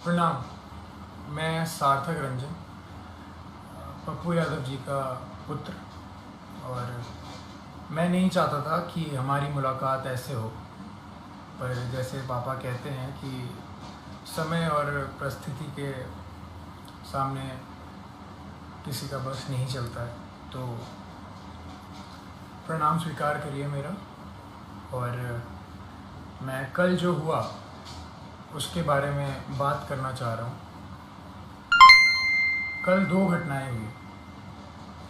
प्रणाम। मैं सार्थक रंजन, पप्पू यादव जी का पुत्र, और मैं नहीं चाहता था कि हमारी मुलाकात ऐसे हो, पर जैसे पापा कहते हैं कि समय और परिस्थिति के सामने किसी का बस नहीं चलता है, तो प्रणाम स्वीकार करिए मेरा। और मैं कल जो हुआ उसके बारे में बात करना चाह रहा हूँ। कल दो घटनाएं हुई,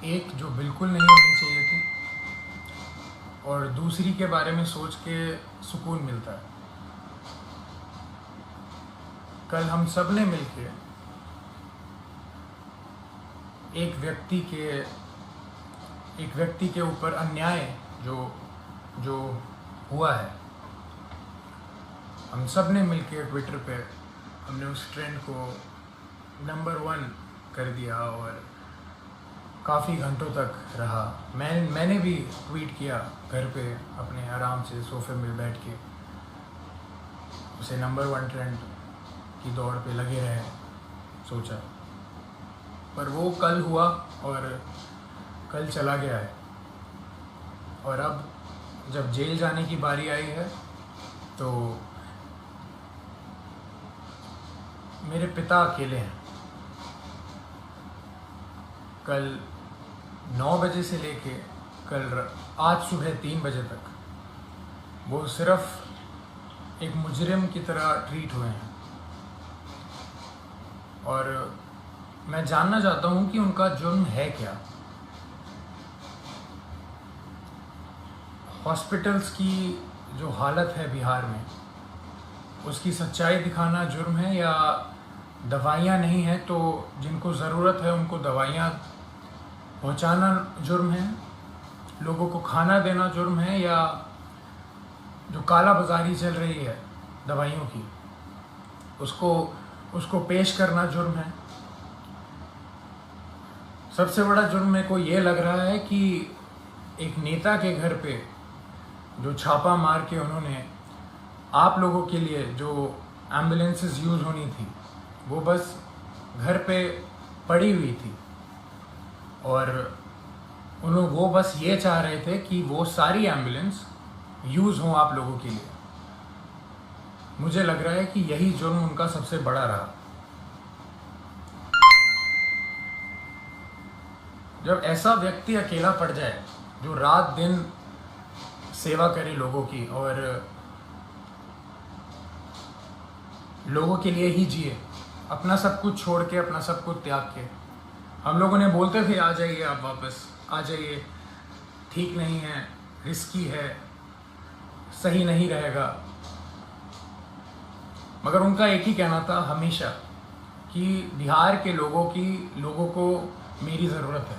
एक जो बिल्कुल नहीं होनी चाहिए थी और दूसरी के बारे में सोच के सुकून मिलता है। कल हम सब ने मिलकर एक व्यक्ति के ऊपर अन्याय जो हुआ है, हम सब ने मिलकर ट्विटर पे हमने उस ट्रेंड को नंबर 1 कर दिया और काफ़ी घंटों तक रहा। मैंने भी ट्वीट किया घर पे अपने आराम से सोफे में बैठ के, उसे नंबर 1 ट्रेंड की दौड़ पे लगे रहे सोचा। पर वो कल हुआ और कल चला गया है, और अब जब जेल जाने की बारी आई है तो मेरे पिता अकेले हैं। कल 9 बजे से लेके आज सुबह 3 बजे तक वो सिर्फ एक मुजरिम की तरह ट्रीट हुए हैं, और मैं जानना चाहता हूँ कि उनका जुर्म है क्या। हॉस्पिटल्स की जो हालत है बिहार में, उसकी सच्चाई दिखाना जुर्म है, या दवाइयाँ नहीं हैं तो जिनको ज़रूरत है उनको दवाइयाँ पहुँचाना जुर्म है, लोगों को खाना देना जुर्म है, या जो काला बाजारी चल रही है दवाइयों की उसको पेश करना जुर्म है। सबसे बड़ा जुर्म मेरे को ये लग रहा है कि एक नेता के घर पे जो छापा मार के उन्होंने आप लोगों के लिए जो एम्बुलेंसेस यूज़ होनी थी वो बस घर पे पड़ी हुई थी, और वो बस ये चाह रहे थे कि वो सारी एम्बुलेंस यूज़ हों आप लोगों के लिए। मुझे लग रहा है कि यही जुर्म उनका सबसे बड़ा रहा। जब ऐसा व्यक्ति अकेला पड़ जाए जो रात दिन सेवा करे लोगों की और लोगों के लिए ही जिए, अपना सब कुछ छोड़ के, अपना सब कुछ त्याग के। हम लोगों ने बोलते थे आ जाइए, आप वापस आ जाइए, ठीक नहीं है, रिस्की है, सही नहीं रहेगा, मगर उनका एक ही कहना था हमेशा कि बिहार के लोगों को मेरी ज़रूरत है,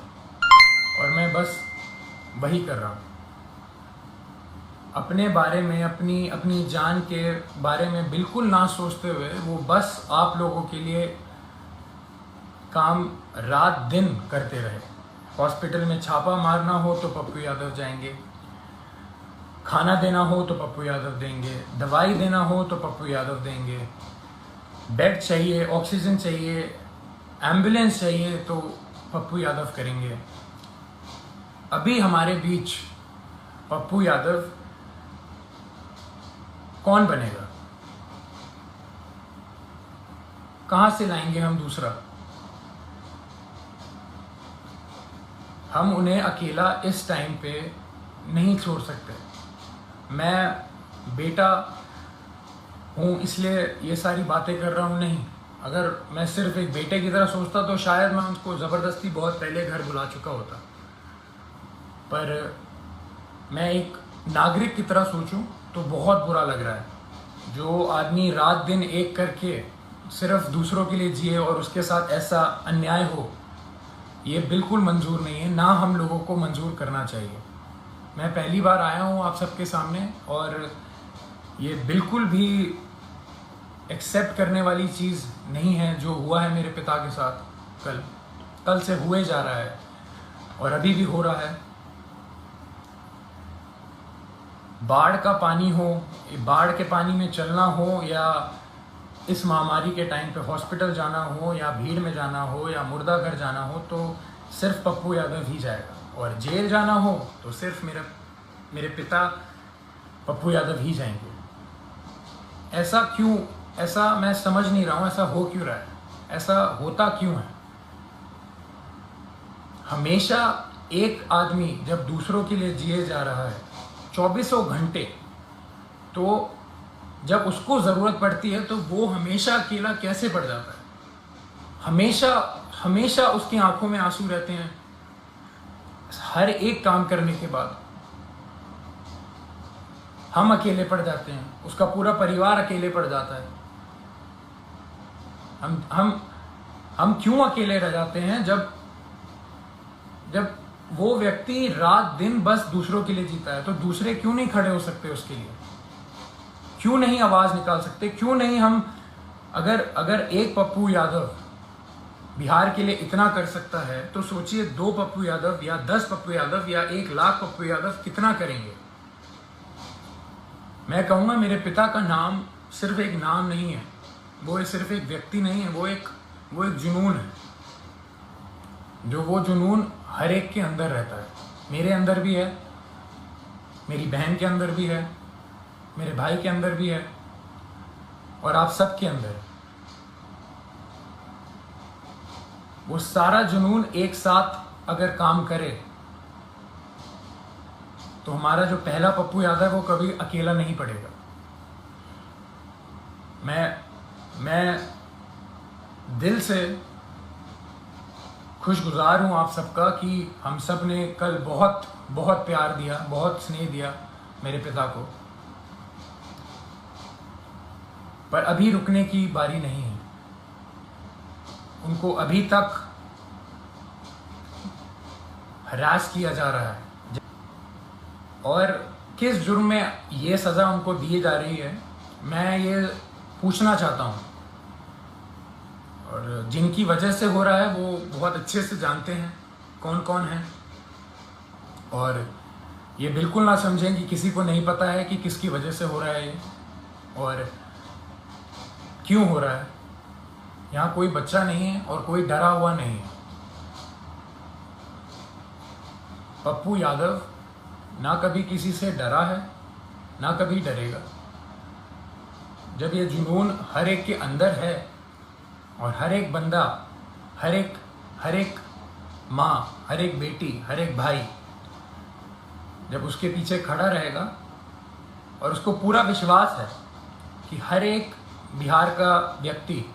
और मैं बस वही कर रहा हूँ। अपने बारे में, अपनी जान के बारे में बिल्कुल ना सोचते हुए वो बस आप लोगों के लिए काम रात दिन करते रहे। हॉस्पिटल में छापा मारना हो तो पप्पू यादव जाएंगे, खाना देना हो तो पप्पू यादव देंगे, दवाई देना हो तो पप्पू यादव देंगे, बेड चाहिए, ऑक्सीजन चाहिए, एम्बुलेंस चाहिए तो पप्पू यादव करेंगे। अभी हमारे बीच पप्पू यादव कौन बनेगा? कहाँ से लाएंगे हम दूसरा? हम उन्हें अकेला इस टाइम पे नहीं छोड़ सकते। मैं बेटा हूँ इसलिए ये सारी बातें कर रहा हूँ, नहीं। अगर मैं सिर्फ एक बेटे की तरह सोचता तो शायद मैं उनको ज़बरदस्ती बहुत पहले घर बुला चुका होता, पर मैं एक नागरिक की तरह सोचूं तो बहुत बुरा लग रहा है। जो आदमी रात दिन एक करके सिर्फ दूसरों के लिए जिए और उसके साथ ऐसा अन्याय हो, ये बिल्कुल मंजूर नहीं है, ना हम लोगों को मंजूर करना चाहिए। मैं पहली बार आया हूँ आप सबके सामने, और ये बिल्कुल भी एक्सेप्ट करने वाली चीज़ नहीं है जो हुआ है मेरे पिता के साथ। कल से हुए जा रहा है और अभी भी हो रहा है। बाढ़ का पानी हो, बाढ़ के पानी में चलना हो, या इस महामारी के टाइम पे हॉस्पिटल जाना हो या भीड़ में जाना हो या मुर्दा घर जाना हो तो सिर्फ पप्पू यादव ही जाएगा, और जेल जाना हो तो सिर्फ मेरे पिता पप्पू यादव ही जाएंगे। ऐसा क्यों? ऐसा मैं समझ नहीं रहा हूँ, ऐसा हो क्यों रहा है, ऐसा होता क्यों है? हमेशा एक आदमी जब दूसरों के लिए जिए जा रहा है 24 घंटे, तो जब उसको ज़रूरत पड़ती है तो वो हमेशा अकेला कैसे पड़ जाता है? हमेशा उसकी आंखों में आंसू रहते हैं हर एक काम करने के बाद। हम अकेले पड़ जाते हैं, उसका पूरा परिवार अकेले पड़ जाता है। हम क्यों अकेले रह जाते हैं जब वो व्यक्ति रात दिन बस दूसरों के लिए जीता है? तो दूसरे क्यों नहीं खड़े हो सकते उसके लिए? क्यों नहीं आवाज निकाल सकते? क्यों नहीं हम अगर एक पप्पू यादव बिहार के लिए इतना कर सकता है तो सोचिए 2 पप्पू यादव या 10 पप्पू यादव या 1 लाख पप्पू यादव कितना करेंगे। मैं कहूँगा मेरे पिता का नाम सिर्फ एक नाम नहीं है, वो सिर्फ एक व्यक्ति नहीं है, वो एक जुनून है। वो जुनून हर एक के अंदर रहता है। मेरे अंदर भी है, मेरी बहन के अंदर भी है, मेरे भाई के अंदर भी है, और आप सब के अंदर। वो सारा जुनून एक साथ अगर काम करे तो हमारा जो पहला पप्पू यादव है वो कभी अकेला नहीं पड़ेगा। मैं दिल से खुशगुजार हूँ आप सबका कि हम सब ने कल बहुत बहुत प्यार दिया, बहुत स्नेह दिया मेरे पिता को। पर अभी रुकने की बारी नहीं है। उनको अभी तक हरास किया जा रहा है, और किस जुर्म में ये सज़ा उनको दी जा रही है मैं ये पूछना चाहता हूँ। और जिनकी वजह से हो रहा है वो बहुत अच्छे से जानते हैं कौन कौन है, और ये बिल्कुल ना समझें कि किसी को नहीं पता है कि किसकी वजह से हो रहा है ये और क्यों हो रहा है। यहाँ कोई बच्चा नहीं है और कोई डरा हुआ नहीं है। पप्पू यादव ना कभी किसी से डरा है, ना कभी डरेगा। जब ये जुनून हर एक के अंदर है और हर एक बंदा, हर एक माँ, हर एक बेटी, हर एक भाई जब उसके पीछे खड़ा रहेगा और उसको पूरा विश्वास है कि हर एक बिहार का व्यक्ति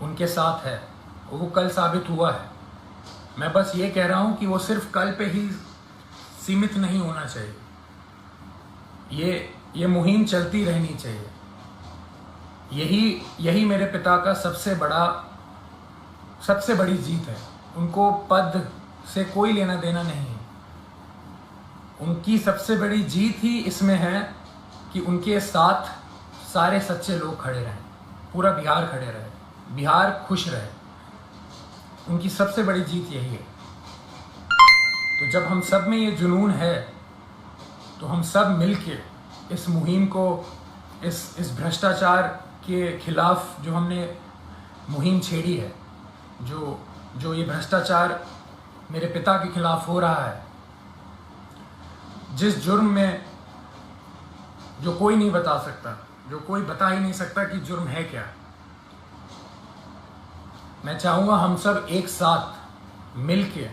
उनके साथ है, वो कल साबित हुआ है। मैं बस ये कह रहा हूँ कि वो सिर्फ कल पे ही सीमित नहीं होना चाहिए, ये मुहिम चलती रहनी चाहिए। यही मेरे पिता का सबसे बड़ी जीत है। उनको पद से कोई लेना देना नहीं है। उनकी सबसे बड़ी जीत ही इसमें है कि उनके साथ सारे सच्चे लोग खड़े रहें, पूरा बिहार खड़े रहे, बिहार खुश रहे। उनकी सबसे बड़ी जीत यही है। तो जब हम सब में ये जुनून है तो हम सब मिलके इस मुहिम को, इस भ्रष्टाचार के खिलाफ जो हमने मुहिम छेड़ी है, जो ये भ्रष्टाचार मेरे पिता के खिलाफ हो रहा है, जिस जुर्म में जो कोई नहीं बता सकता, जो कोई बता ही नहीं सकता कि जुर्म है क्या। मैं चाहूँगा हम सब एक साथ मिलके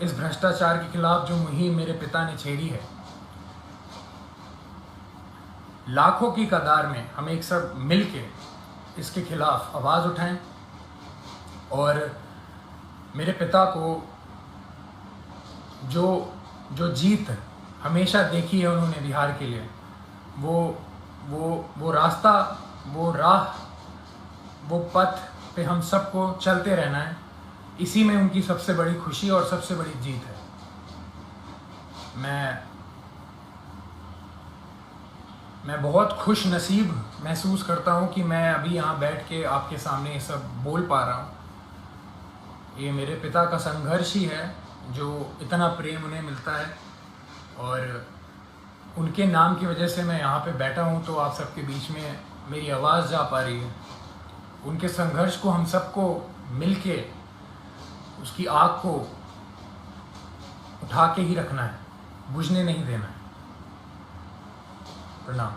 इस भ्रष्टाचार के खिलाफ जो मुहिम मेरे पिता ने छेड़ी है, लाखों की कतार में हम एक सब मिलके इसके खिलाफ आवाज़ उठाएं और मेरे पिता को जो जीत हमेशा देखी है उन्होंने बिहार के लिए, वो रास्ता, वो राह, वो पथ पे हम सबको चलते रहना है। इसी में उनकी सबसे बड़ी खुशी और सबसे बड़ी जीत है। मैं बहुत खुश नसीब महसूस करता हूँ कि मैं अभी यहाँ बैठ के आपके सामने ये सब बोल पा रहा हूँ। ये मेरे पिता का संघर्ष ही है जो इतना प्रेम उन्हें मिलता है, और उनके नाम की वजह से मैं यहाँ पे बैठा हूँ तो आप सबके बीच में मेरी आवाज़ जा पा रही है, उनके संघर्ष को हम सबको मिलके उसकी आग को उठा के ही रखना है, बुझने नहीं देना है। प्रणाम।